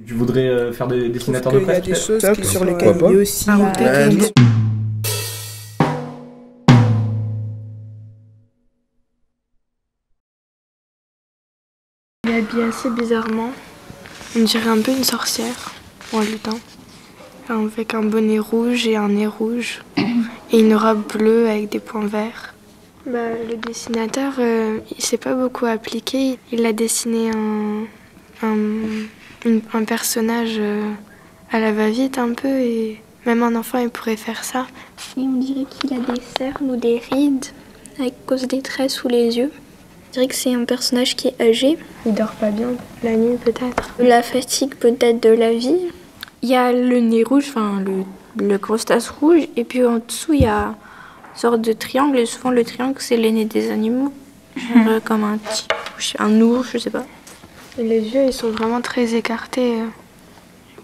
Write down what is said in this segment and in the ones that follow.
Tu voudrais faire des dessinateurs de presse? Il y a des choses sur lesquelles il est aussi technique. Il est habillé assez bizarrement. On dirait un peu une sorcière en lutin. Avec un bonnet rouge et un nez rouge. Et une robe bleue avec des points verts. Le dessinateur, il s'est pas beaucoup appliqué. Il a dessiné un personnage à la va-vite un peu. Et même un enfant, il pourrait faire ça. Et on dirait qu'il a des cernes ou des rides avec cause des traits sous les yeux. On dirait que c'est un personnage qui est âgé. Il dort pas bien, la nuit peut-être. La fatigue peut-être de la vie. Il y a le nez rouge, enfin le gros tasse rouge, et puis en dessous il y a une sorte de triangle, et souvent le triangle c'est les nez des animaux, comme un ours, je sais pas. Et les yeux ils sont vraiment très écartés.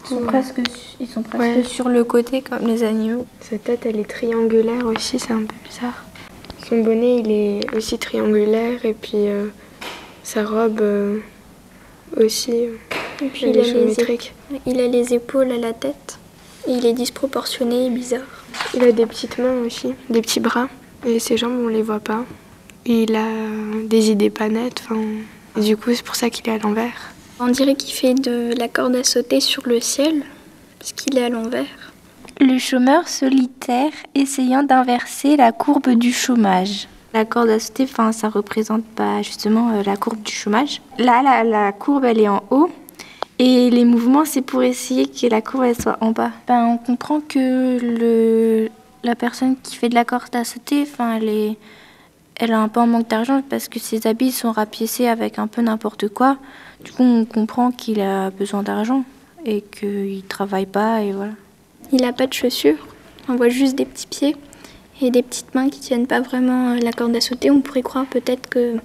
Ils sont presque sur le côté comme les animaux. Sa tête elle est triangulaire aussi, c'est un peu bizarre. Son bonnet il est aussi triangulaire et puis sa robe aussi. Et puis il a les épaules à la tête. Et il est disproportionné et bizarre. Il a des petites mains aussi, des petits bras. Et ses jambes, on les voit pas. Et il a des idées pas nettes. Et du coup, c'est pour ça qu'il est à l'envers. On dirait qu'il fait de la corde à sauter sur le ciel, parce qu'il est à l'envers. Le chômeur solitaire essayant d'inverser la courbe du chômage. La corde à sauter, ça représente justement la courbe du chômage. Là, la courbe, elle est en haut. Et les mouvements, c'est pour essayer que la courbe elle soit en bas. On comprend que la personne qui fait de la corde à sauter, elle a un peu en manque d'argent parce que ses habits sont rapiécés avec un peu n'importe quoi. Du coup, on comprend qu'il a besoin d'argent et qu'il travaille pas et voilà. Il n'a pas de chaussures, on voit juste des petits pieds et des petites mains qui tiennent pas vraiment la corde à sauter. On pourrait croire peut-être qu'il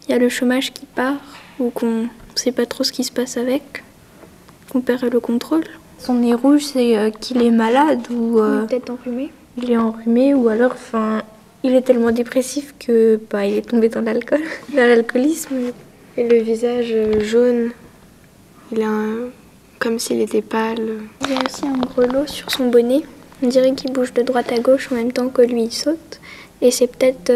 y a le chômage qui part ou qu'on sait pas trop ce qui se passe avec, qu'on perd le contrôle. Son nez rouge, c'est qu'il est malade ou... Il est peut-être enrhumé. Il est enrhumé ou alors, il est tellement dépressif que il est tombé dans l'alcool, dans l'alcoolisme. Et le visage jaune, il a comme s'il était pâle. Il y a aussi un grelot sur son bonnet. On dirait qu'il bouge de droite à gauche en même temps que lui il saute. Et c'est peut-être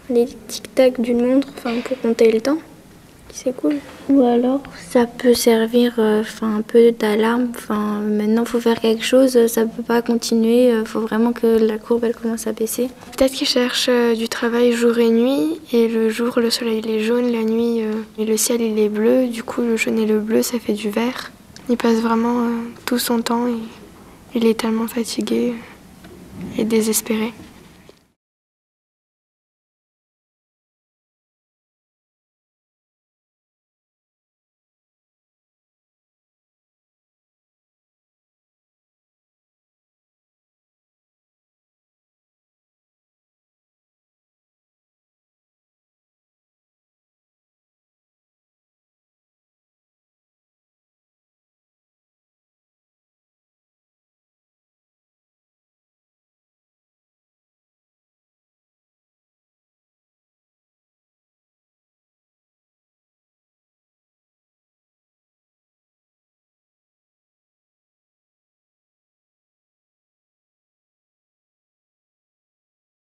les tic-tac d'une montre pour compter le temps. C'est cool. Ou alors, ça peut servir un peu d'alarme. Maintenant, il faut faire quelque chose, ça ne peut pas continuer. Il faut vraiment que la courbe elle commence à baisser. Peut-être qu'il cherche du travail jour et nuit. Et le jour, le soleil il est jaune, la nuit, et le ciel il est bleu. Du coup, le jaune et le bleu, ça fait du vert. Il passe vraiment tout son temps et il est tellement fatigué et désespéré.